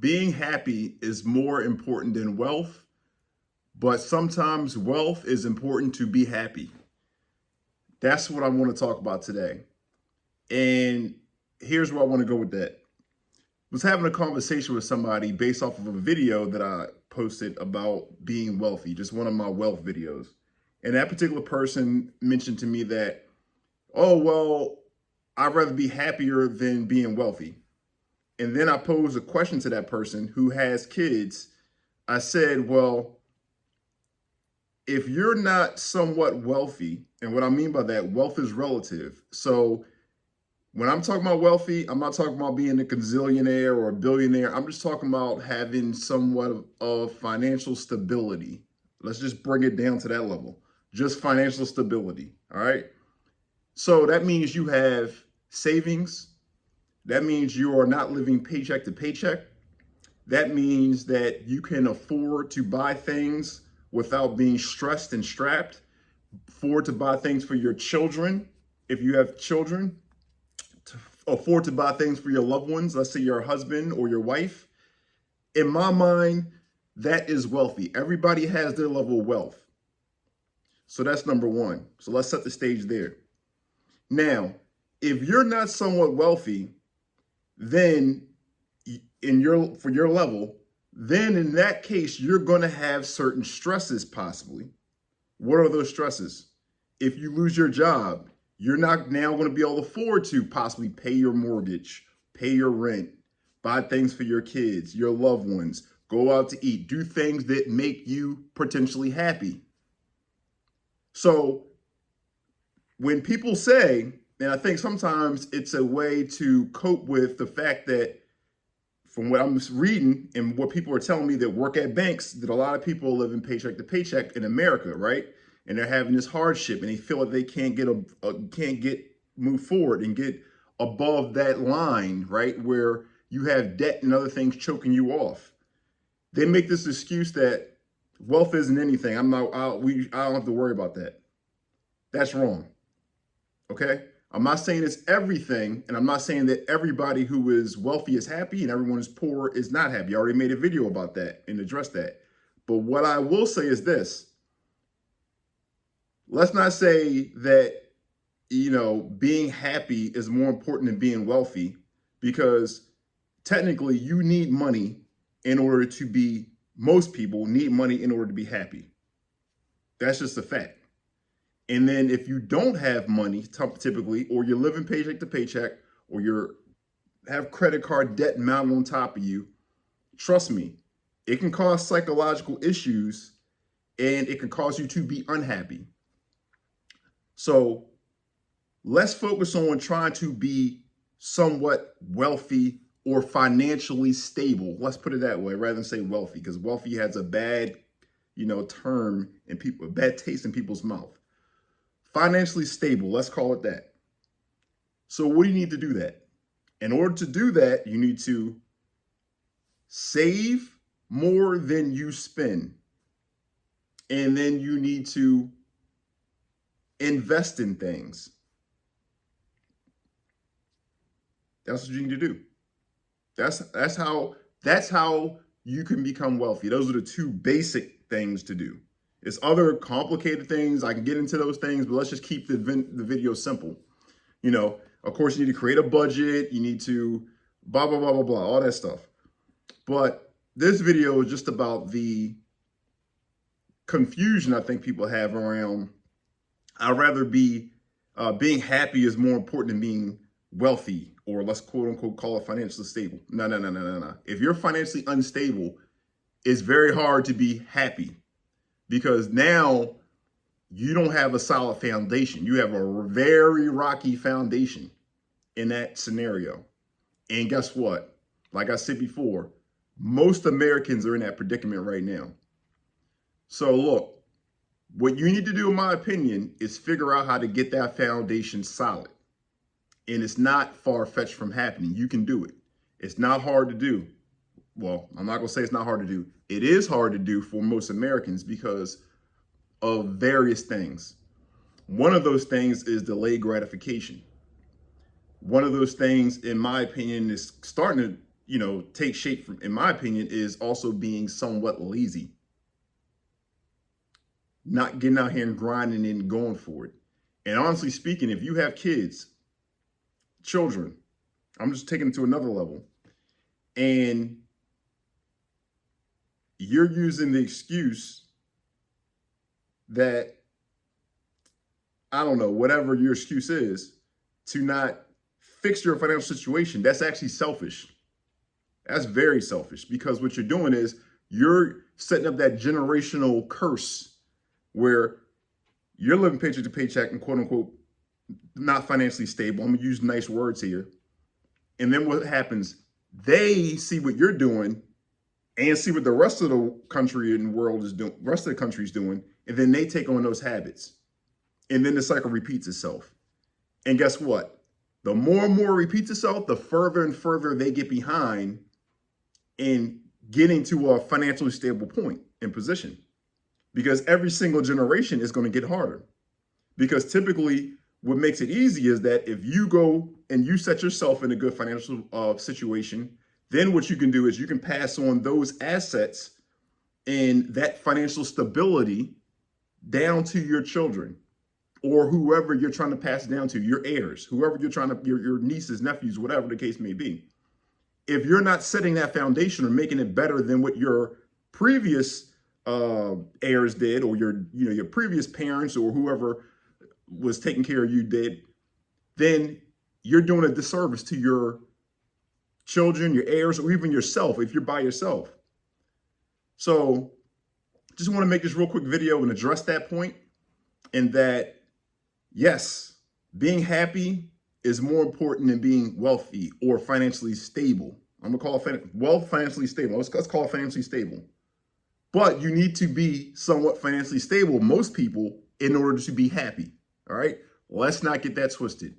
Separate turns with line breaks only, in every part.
being happy is more important than wealth, but sometimes wealth is important to be happy. That's what I want to talk about today. And here's where I want to go with that. I was having a conversation with somebody based off of a video that I posted about being wealthy, just one of my wealth videos. And that particular person mentioned to me that, oh, well, I'd rather be happier than being wealthy. And then I posed a question to that person who has kids. I said, well, if you're not somewhat wealthy, and what I mean by that, wealth is relative. So when I'm talking about wealthy, I'm not talking about being a gazillionaire or a billionaire. I'm just talking about having somewhat of financial stability. Let's just bring it down to that level. Just financial stability. All right. So that means you have savings. That means you are not living paycheck to paycheck. That means that you can afford to buy things without being stressed and strapped. Afford to buy things for your children if you have children. To afford to buy things for your loved ones, let's say your husband or your wife. In my mind, that is wealthy. Everybody has their level of wealth. So that's number one. So let's set the stage there. Now, if you're not somewhat wealthy, then for your level, then in that case, you're going to have certain stresses possibly. What are those stresses? If you lose your job, you're not now going to be able to afford to possibly pay your mortgage, pay your rent, buy things for your kids, your loved ones, go out to eat, do things that make you potentially happy. So when people say, and I think sometimes it's a way to cope with the fact that from what I'm reading and what people are telling me that work at banks, that a lot of people live in paycheck to paycheck in America, right? And they're having this hardship and they feel like they can't get move forward and get above that line, right? Where you have debt and other things choking you off. They make this excuse that wealth isn't anything. I don't have to worry about that. That's wrong. Okay. I'm not saying it's everything, and I'm not saying that everybody who is wealthy is happy and everyone who's poor is not happy. I already made a video about that and addressed that. But what I will say is this. Let's not say that, being happy is more important than being wealthy, because technically you need money in order to be, most people need money in order to be happy. That's just a fact. And then if you don't have money, typically, or you're living paycheck to paycheck, or you have credit card debt mounted on top of you, trust me, it can cause psychological issues and it can cause you to be unhappy. So let's focus on trying to be somewhat wealthy or financially stable. Let's put it that way rather than say wealthy, because wealthy has a bad, term in people, a bad taste in people's mouth. Financially stable, let's call it that. So what do you need to do that? In order to do that, you need to save more than you spend. And then you need to invest in things. That's what you need to do. That's how you can become wealthy. Those are the two basic things to do. It's other complicated things. I can get into those things, but let's just keep the video simple. Of course, you need to create a budget. You need to blah, blah, blah, blah, blah, all that stuff. But this video is just about the confusion I think people have around, I'd rather be, being happy is more important than being wealthy, or let's quote unquote call it financially stable. No. If you're financially unstable, it's very hard to be happy. Because now you don't have a solid foundation. You have a very rocky foundation in that scenario. And guess what? Like I said before, most Americans are in that predicament right now. So look, what you need to do, in my opinion, is figure out how to get that foundation solid. And it's not far-fetched from happening. You can do it. It's not hard to do. Well, I'm not going to say it's not hard to do. It is hard to do for most Americans because of various things. One of those things is delayed gratification. One of those things, in my opinion, is starting to, take shape from, in my opinion, is also being somewhat lazy. Not getting out here and grinding and going for it. And honestly speaking, if you have kids, children, I'm just taking it to another level, and you're using the excuse that, I don't know, whatever your excuse is, to not fix your financial situation, that's actually selfish. That's very selfish, because what you're doing is you're setting up that generational curse where you're living paycheck to paycheck and quote unquote not financially stable. I'm gonna use nice words here. And then what happens? They see what you're doing and see what the rest of the country and world is doing, rest of the country's doing, and then they take on those habits. And then the cycle repeats itself. And guess what? The more and more it repeats itself, the further and further they get behind in getting to a financially stable point and position. Because every single generation is going to get harder. Because typically what makes it easy is that if you go and you set yourself in a good financial situation, then what you can do is you can pass on those assets and that financial stability down to your children or whoever you're trying to pass it down to, your heirs, whoever you're trying to, your nieces, nephews, whatever the case may be. If you're not setting that foundation or making it better than what your previous heirs did, or your previous parents or whoever was taking care of you did, then you're doing a disservice to your children, your heirs, or even yourself if you're by yourself. So just want to make this real quick video and address that point, and that yes, being happy is more important than being wealthy or financially stable. I'm gonna call it financially stable. Let's call it financially stable. But you need to be somewhat financially stable, most people, in order to be happy. All right? Let's not get that twisted.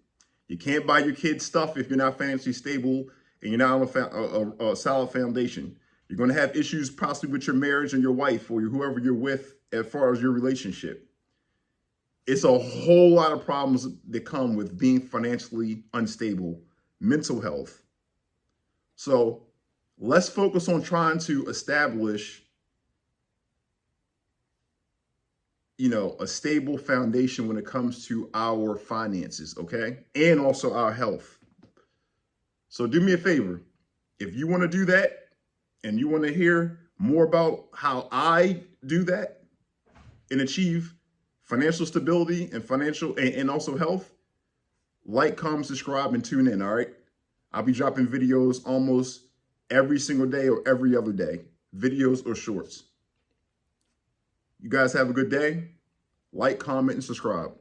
You can't buy your kids stuff if you're not financially stable and you're not on a solid foundation. You're going to have issues possibly with your marriage and your wife or whoever you're with as far as your relationship. It's a whole lot of problems that come with being financially unstable, mental health. So let's focus on trying to establish a stable foundation when it comes to our finances, okay? And also our health. So do me a favor. If you want to do that and you want to hear more about how I do that and achieve financial stability and financial and also health, like, comment, subscribe, and tune in, all right? I'll be dropping videos almost every single day or every other day, videos or shorts. You guys have a good day. Like, comment, and subscribe.